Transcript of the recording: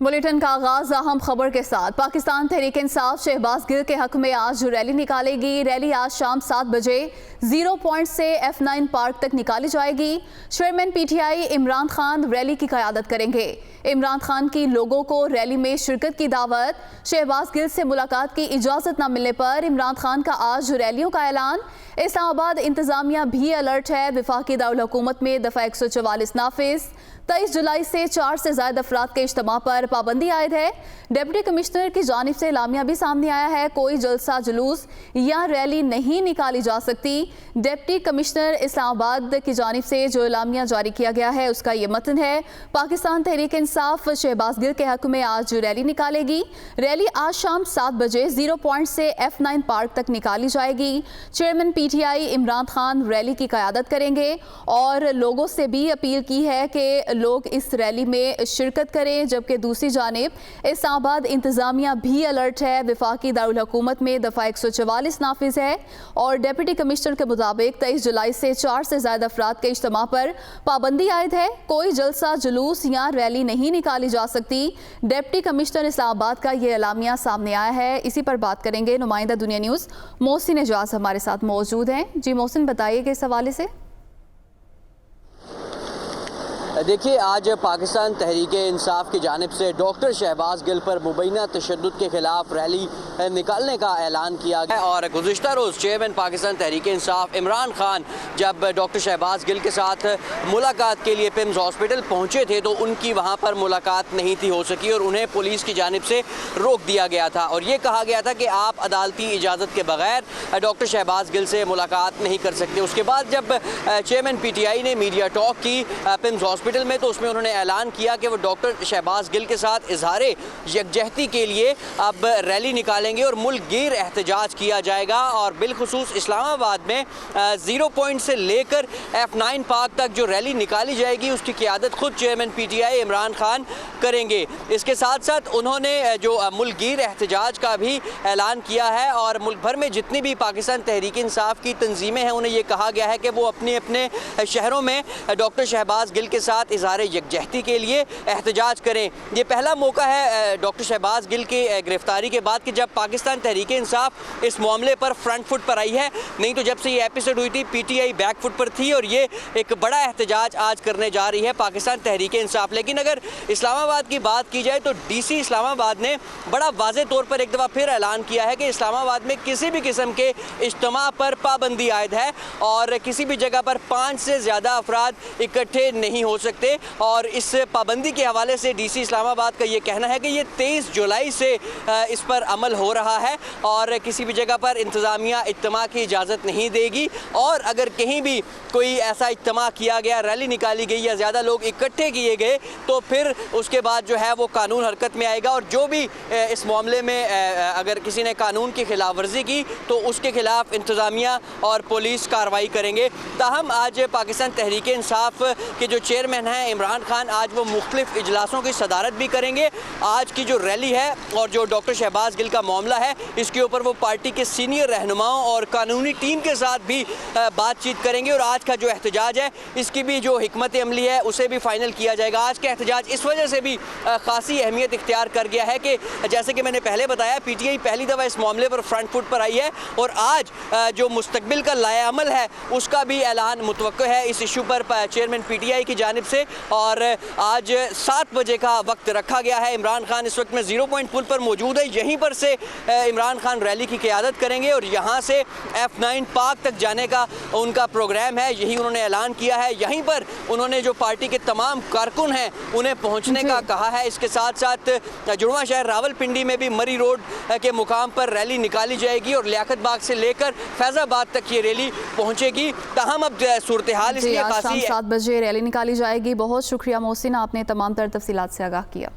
Bulletin का आगाज अहम खबर के साथ। पाकिस्तान तहरीक इंसाफ शहबाज गिल के हक में आज रैली निकालेगी। रैली आज शाम 7 बजे 0 पॉइंट से F9 पार्क तक निकाली जाएगी। Chairman PTI Imran Khan rally की क़यादत करेंगे। इमरान खान की लोगों को रैली में शिरकत की दावत। शहबाज गिल से मुलाकात की इजाज़त न मिलने पर इमरान खान का आज रैलियों का ऐलान। इस्लामाबाद इंतजामिया भी अलर्ट है। वफाकी दारुल हुकूमत में दफ़ा 144 नाफिज। 23 जुलाई से 4 से ज़्यादा अफराद के इज्तिमा पर पाबंदी आयद है। डिप्टी कमिश्नर की जानिब से एलामिया भी सामने आया है। कोई जलसा जुलूस या रैली नहीं निकाली जा सकती। डिप्टी कमिश्नर इस्लामाबाद की जानिब से जो एलामिया जारी किया गया है उसका ये मतन है। पाकिस्तान तहरीक इंसाफ शहबाज गिल के हक में आज रैली निकालेगी। रैली आज शाम 7 बजे 0 पॉइंट से F9 पार्क तक निकाली जाएगी। Chairman PTI Imran Khan rally की क़यादत करेंगे और लोगों से भी अपील की है कि लोग इस रैली में शिरकत करें। जबकि दूसरी जानिब इस्लामाबाद इंतजामिया भी अलर्ट है। वफाकी दारुल हुकूमत में दफ़ा 144 नाफिज है और डिप्टी कमिश्नर के मुताबिक 23 जुलाई से 4 से ज़्यादा अफराद के इज्तिमा पर पाबंदी आयद है। कोई जलसा जुलूस या रैली नहीं निकाली जा सकती। डिप्टी कमिश्नर इस्लामाबाद का ये एलामिया सामने आया है। इसी पर बात करेंगे। नुमाइंदा दुनिया न्यूज़ मोहसिन एजाज हमारे साथ मौजूद हैं। जी मोहसिन, बताइएगा इस हवाले से। देखिए, आज पाकिस्तान तहरीक इंसाफ की जानिब से डॉक्टर शहबाज गिल पर मुबैना तशद्दुद के खिलाफ रैली निकालने का ऐलान किया गया और गुज़िश्ता रोज़ चेयरमैन पाकिस्तान तहरीक इंसाफ इमरान खान जब डॉक्टर शहबाज गिल के साथ मुलाकात के लिए पिम्स हॉस्पिटल पहुंचे थे तो उनकी वहां पर मुलाकात नहीं थी हो सकी और उन्हें पुलिस की जानिब से रोक दिया गया था और ये कहा गया था कि आप अदालती इजाज़त के बगैर डॉक्टर शहबाज गिल से मुलाकात नहीं कर सकते। उसके बाद जब चेयरमैन PTI ने मीडिया टॉक की पिम्स हॉस्पिटल में तो उसमें उन्होंने ऐलान किया कि वो डॉक्टर शहबाज गिल के साथ इजहार यकजहती के लिए अब रैली निकालेंगे और मुल्क गिर एहतजाज किया जाएगा और बिलखुसूस इस्लामाबाद में 0 पॉइंट से लेकर F9 पार्क तक जो रैली निकाली जाएगी उसकी क़यादत खुद चेयरमैन PTI इमरान खान करेंगे। इसके साथ साथ उन्होंने जो मुल्क गिर एहतजाज का भी ऐलान किया है और मुल्क भर में जितनी भी पाकिस्तान तहरीक इंसाफ की तंजीमें हैं उन्हें यह कहा गया है कि वो अपने अपने शहरों में डॉक्टर शहबाज गिल के साथ इजहार यकजहती के लिए एहतजाज करें। ये पहला मौका है डॉक्टर शहबाज गिल की गिरफ्तारी के बाद कि जब पाकिस्तान तहरीक इंसाफ इस मामले पर फ्रंट फुट पर आई है। नहीं तो जब से ये एपिसोड हुई थी PTI बैक फुट पर थी और ये एक बड़ा एहतजाज आज करने जा रही है पाकिस्तान तहरीक इंसाफ। लेकिन अगर इस्लामाबाद की बात की जाए तो DC इस्लामाबाद ने बड़ा वाज़ेह तौर पर एक दफ़ा फिर ऐलान किया है कि इस्लामाबाद में किसी भी किस्म के इज्तिमा पर पाबंदी आयद है और किसी भी जगह पर 5 से ज़्यादा अफराद इकट्ठे नहीं हो सकते और इस पाबंदी के हवाले से DC इस्लामाबाद का ये कहना है कि ये 23 जुलाई से इस पर अमल हो रहा है और किसी भी जगह पर इंतज़ामिया इज्तिमा की इजाज़त नहीं देगी और अगर कहीं भी कोई ऐसा इज्तिमा किया गया, रैली निकाली गई या ज़्यादा लोग इकट्ठे किए गए तो फिर उसके बाद जो है वो कानून हरकत में आएगा और जो भी इस मामले में अगर किसी ने कानून की खिलाफ वर्जी की तो उसके खिलाफ इंतज़ामिया और पुलिस कार्रवाई करेंगे। ताहम आज पाकिस्तान तहरीक इंसाफ के जो चेयरमैन हैं इमरान खान आज वो मुख्तलिफ इजलासों की सदारत भी करेंगे। आज की जो रैली है और जो डॉक्टर शहबाज गिल का मामला है इसके ऊपर वो पार्टी के सीनियर रहनुमाओं और कानूनी टीम के साथ भी बातचीत करेंगे और आज का जो एहतजाज है इसकी भी जो हिकमत अमली है उसे भी फाइनल किया जाएगा। आज का एहतजाज इस वजह से भी खासी अहमियत इख्तियार कर गया है कि जैसे कि मैंने पहले बताया PTI पहली दफ़ा इस मामले पर फ्रंट फुट पर आई है और आज जो मुस्तकबिल का लाया अमल है उसका भी ऐलान मुतवक्को है इस इशू पर चेयरमैन PTI की जानिब से और आज 7 बजे का वक्त रखा गया है। इमरान खान इस वक्त में 0 पॉइंट पुल पर मौजूद है। यहीं पर से इमरान खान रैली की क़यादत करेंगे और यहाँ से F9 पार्क तक जाने का उनका प्रोग्राम है, यही उन्होंने ऐलान किया है। यहीं पर उन्होंने जो पार्टी के तमाम कारकुन हैं उन्हें पहुँचने का कहा है। इसके साथ साथ जुड़वा शहर रावलपिंडी में भी मरी रोड के मुकाम पर रैली निकाली जाएगी और लियाकत बाग से लेकर फैज़ाबाद तक ये रैली पहुँचेगी। ताहम अब सूरत हाल इसलिए 7 बजे रैली निकाली जाएगी। बहुत शुक्रिया मोहसिन, आपने तमाम तर तफसीलात से आगाह किया।